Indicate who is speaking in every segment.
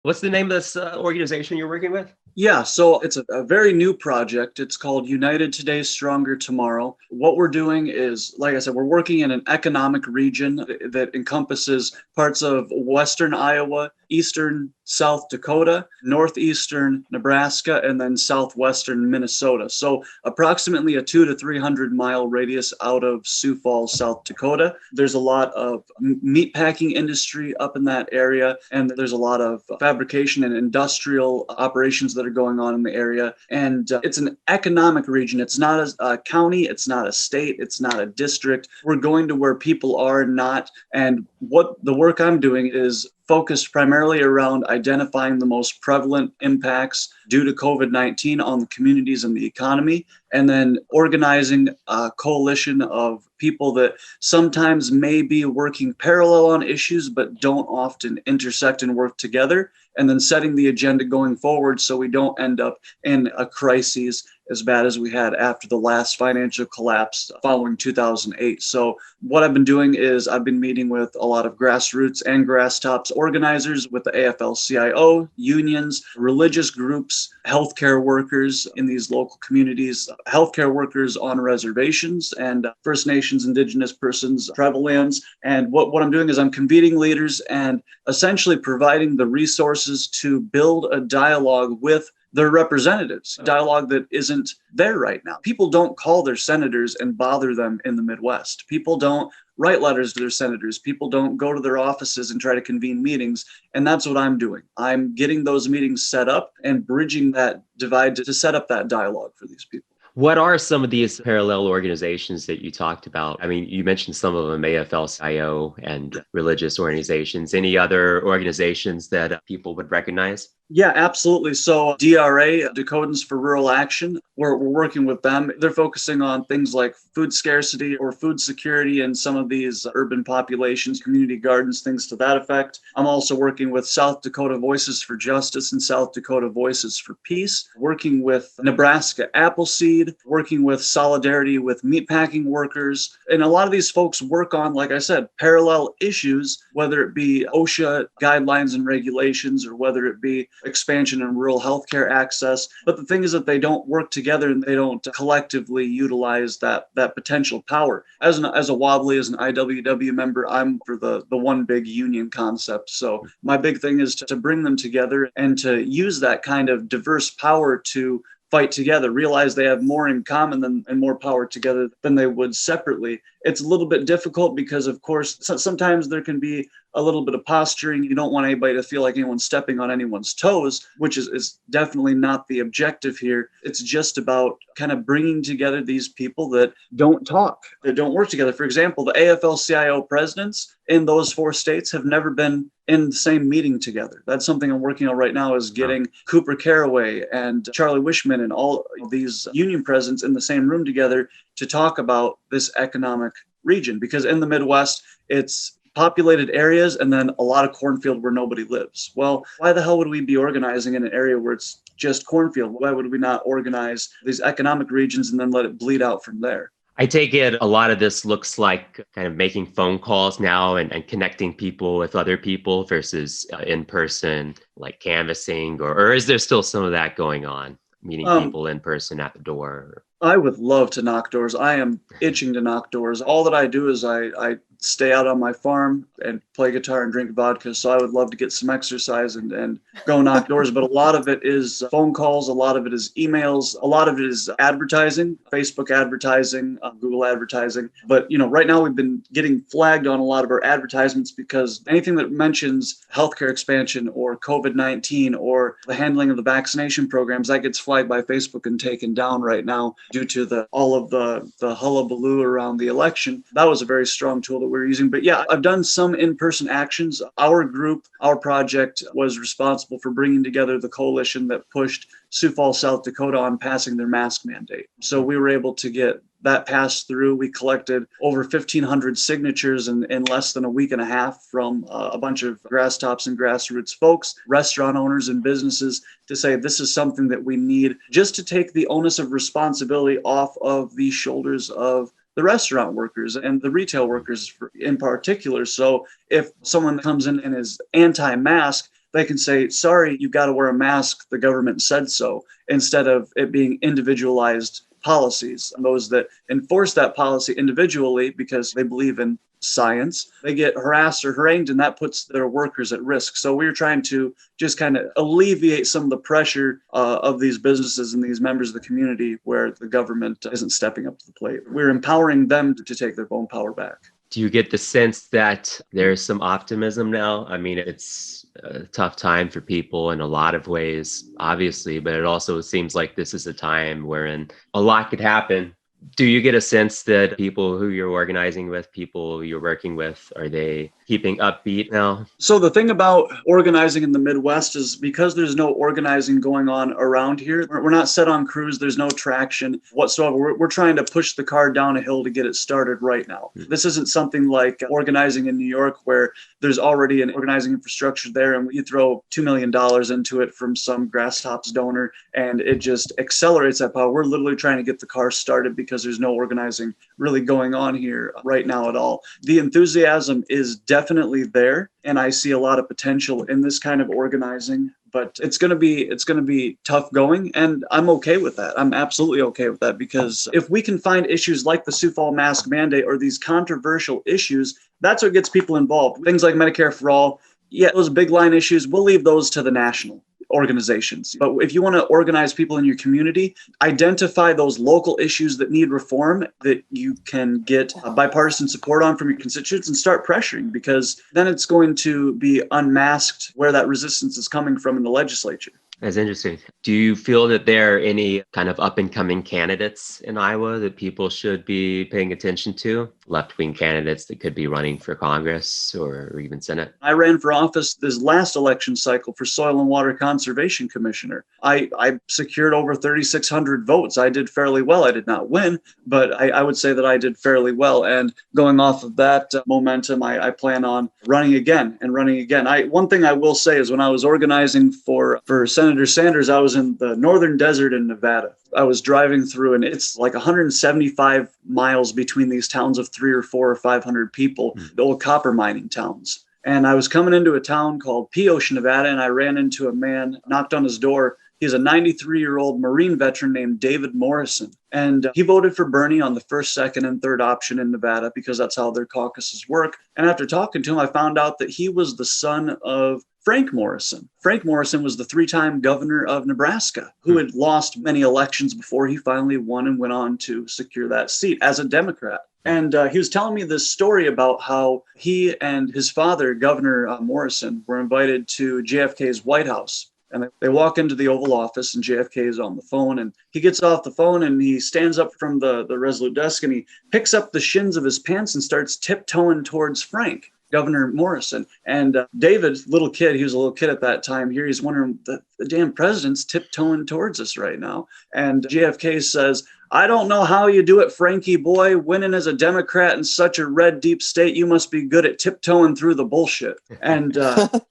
Speaker 1: What's the name of this organization you're working with?
Speaker 2: Yeah, so it's a very new project. It's called United Today, Stronger Tomorrow. What we're doing is, like I said, we're working in an economic region that encompasses parts of western Iowa, eastern South Dakota, northeastern Nebraska, and then southwestern Minnesota. So approximately a 200 to 300 mile radius out of Sioux Falls, South Dakota. There's a lot of meat packing industry up in that area, and there's a lot of fabrication and industrial operations that are going on in the area. And it's an economic region. It's not a county, it's not a state, it's not a district. We're going to where people are not. And what the work I'm doing is focused primarily around identifying the most prevalent impacts due to COVID-19 on the communities and the economy, and then organizing a coalition of people that sometimes may be working parallel on issues but don't often intersect and work together, and then setting the agenda going forward so we don't end up in a crisis as bad as we had after the last financial collapse following 2008. So what I've been doing is I've been meeting with a lot of grassroots and grass tops organizers with the AFL-CIO, unions, religious groups, healthcare workers in these local communities, healthcare workers on reservations, and First Nations, Indigenous persons, tribal lands. And what I'm doing is I'm convening leaders and essentially providing the resources to build a dialogue with their representatives, dialogue that isn't there right now. People don't call their senators and bother them in the Midwest. People don't write letters to their senators. People don't go to their offices and try to convene meetings. And that's what I'm doing. I'm getting those meetings set up and bridging that divide to set up that dialogue for these people.
Speaker 1: What are some of these parallel organizations that you talked about? I mean, you mentioned some of them, AFL-CIO and religious organizations. Any other organizations that people would recognize?
Speaker 2: Yeah, absolutely. So DRA, Dakotans for Rural Action, we're working with them. They're focusing on things like food scarcity or food security in some of these urban populations, community gardens, things to that effect. I'm also working with South Dakota Voices for Justice and South Dakota Voices for Peace, working with Nebraska Appleseed, working with Solidarity with meatpacking workers. And a lot of these folks work on, like I said, parallel issues, whether it be OSHA guidelines and regulations or whether it be expansion in rural healthcare access. But the thing is that they don't work together and they don't collectively utilize that potential power. As a Wobbly, as an IWW member, I'm for the one big union concept. So my big thing is to bring them together and to use that kind of diverse power to fight together, realize they have more in common and more power together than they would separately. It's a little bit difficult because, of course, sometimes there can be a little bit of posturing. You don't want anybody to feel like anyone's stepping on anyone's toes, which is definitely not the objective here. It's just about kind of bringing together these people that don't talk, that don't work together. For example, the AFL-CIO presidents in those 4 states have never been in the same meeting together. That's something I'm working on right now, is getting Cooper Caraway and Charlie Wishman and all these union presidents in the same room together to talk about this economic region. Because in the Midwest, it's populated areas and then a lot of cornfield where nobody lives. Well, why the hell would we be organizing in an area where it's just cornfield? Why would we not organize these economic regions and then let it bleed out from there?
Speaker 1: I take it a lot of this looks like kind of making phone calls now and connecting people with other people versus in person, like canvassing, or is there still some of that going on, meeting people in person at the door?
Speaker 2: I would love to knock doors. I am itching to knock doors. All that I do is I stay out on my farm and play guitar and drink vodka. So I would love to get some exercise and go knock doors. But a lot of it is phone calls. A lot of it is emails. A lot of it is advertising, Facebook advertising, Google advertising. But, right now we've been getting flagged on a lot of our advertisements because anything that mentions healthcare expansion or COVID-19 or the handling of the vaccination programs, that gets flagged by Facebook and taken down right now due to all of the hullabaloo around the election. That was a very strong tool that we're using. But yeah, I've done some in-person actions. Our group, our project was responsible for bringing together the coalition that pushed Sioux Falls, South Dakota on passing their mask mandate. So we were able to get that passed through. We collected over 1,500 signatures in less than a week and a half from a bunch of grass tops and grassroots folks, restaurant owners and businesses, to say this is something that we need just to take the onus of responsibility off of the shoulders of the restaurant workers and the retail workers in particular. So if someone comes in and is anti-mask, they can say, sorry, you've got to wear a mask. The government said so, instead of it being individualized policies. And those that enforce that policy individually because they believe in science, they get harassed or harangued, and that puts their workers at risk. So we're trying to just kind of alleviate some of the pressure of these businesses and these members of the community where the government isn't stepping up to the plate. We're empowering them to take their own power back.
Speaker 1: Do you get the sense that there's some optimism now? I mean, it's a tough time for people in a lot of ways, obviously, but it also seems like this is a time wherein a lot could happen. Do you get a sense that people who you're organizing with, people you're working with, are they keeping upbeat now?
Speaker 2: So the thing about organizing in the Midwest is because there's no organizing going on around here, we're not set on crews, there's no traction whatsoever. We're trying to push the car down a hill to get it started right now. This isn't something like organizing in New York where there's already an organizing infrastructure there and you throw $2 million into it from some grass tops donor and it just accelerates that power. We're literally trying to get the car started because there's no organizing really going on here right now at all. The enthusiasm is definitely there, and I see a lot of potential in this kind of organizing, but it's going to be tough going, and I'm okay with that. I'm absolutely okay with that, because if we can find issues like the Sioux Falls mask mandate or these controversial issues, that's what gets people involved. Things like Medicare for all, yeah, those big line issues, we'll leave those to the national organizations. But if you want to organize people in your community, identify those local issues that need reform that you can get bipartisan support on from your constituents and start pressuring, because then it's going to be unmasked where that resistance is coming from in the legislature.
Speaker 1: That's interesting. Do you feel that there are any kind of up-and-coming candidates in Iowa that people should be paying attention to? Left-wing candidates that could be running for Congress or even Senate?
Speaker 2: I ran for office this last election cycle for Soil and Water Conservation Commissioner. I secured over 3,600 votes. I did fairly well. I did not win, but I would say that I did fairly well. And going off of that momentum, I plan on running again and running again. One thing I will say is when I was organizing for Senator Sanders, I was in the northern desert in Nevada. I was driving through, and it's like 175 miles between these towns of 300 or 400 or 500 people, the old copper mining towns. And I was coming into a town called Peosh, Nevada, and I ran into a man, knocked on his door. He's a 93-year-old Marine veteran named David Morrison. And he voted for Bernie on the first, second, and third option in Nevada because that's how their caucuses work. And after talking to him, I found out that he was the son of Frank Morrison. Frank Morrison was the 3-time governor of Nebraska, who had lost many elections before he finally won and went on to secure that seat as a Democrat. And he was telling me this story about how he and his father, Governor Morrison, were invited to JFK's White House. And they walk into the Oval Office, and JFK is on the phone, and he gets off the phone and he stands up from the Resolute desk and he picks up the shins of his pants and starts tiptoeing towards Frank, Governor Morrison. And David, little kid, he was a little kid at that time here, he's wondering, the damn president's tiptoeing towards us right now. And JFK says, I don't know how you do it, Frankie boy. Winning as a Democrat in such a red deep state, you must be good at tiptoeing through the bullshit. And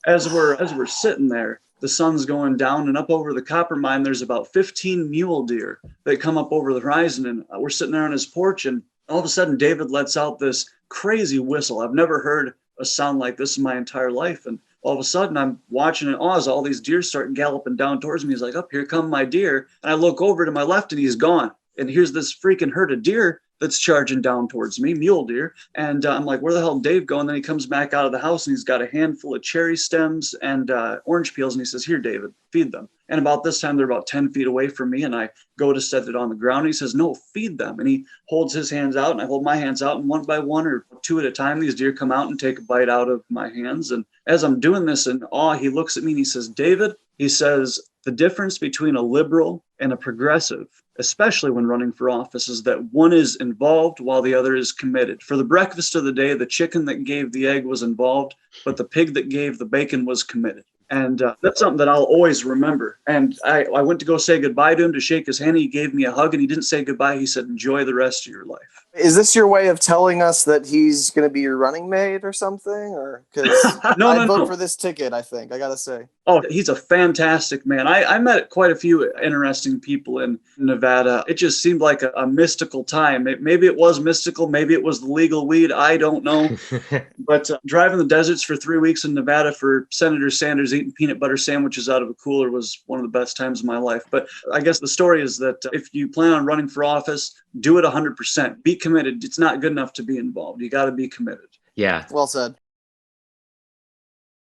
Speaker 2: as we're sitting there, the sun's going down, and up over the copper mine, there's about 15 mule deer that come up over the horizon. And we're sitting there on his porch, and all of a sudden, David lets out this crazy whistle. I've never heard a sound like this in my entire life. And all of a sudden, I'm watching in awe as all these deer start galloping down towards me. He's like, up here come my deer. And I look over to my left, and he's gone. And here's this freaking herd of deer that's charging down towards me, mule deer. And I'm like, where the hell did Dave go? And then he comes back out of the house and he's got a handful of cherry stems and orange peels. And he says, here, David, feed them. And about this time, they're about 10 feet away from me. And I go to set it on the ground. And he says, no, feed them. And he holds his hands out and I hold my hands out. And one by one or two at a time, these deer come out and take a bite out of my hands. And as I'm doing this in awe, he looks at me and he says, David, he says, the difference between a liberal and a progressive, especially when running for office, is that one is involved while the other is committed. For the breakfast of the day, the chicken that gave the egg was involved, but the pig that gave the bacon was committed. And that's something that I'll always remember. And I went to go say goodbye to him, to shake his hand. He gave me a hug, and he didn't say goodbye. He said, enjoy the rest of your life.
Speaker 3: Is this your way of telling us that he's going to be your running mate or something? Or because
Speaker 2: No.
Speaker 3: vote for this ticket, I think. I got to say.
Speaker 2: Oh, he's a fantastic man. I met quite a few interesting people in Nevada. It just seemed like a mystical time. Maybe it was mystical. Maybe it was the legal weed. I don't know. But driving the deserts for 3 weeks in Nevada for Senator Sanders eating peanut butter sandwiches out of a cooler was one of the best times of my life. But I guess the story is that if you plan on running for office, do it 100%. Be committed. It's not good enough to be involved. You got to be committed.
Speaker 1: Yeah.
Speaker 3: Well said.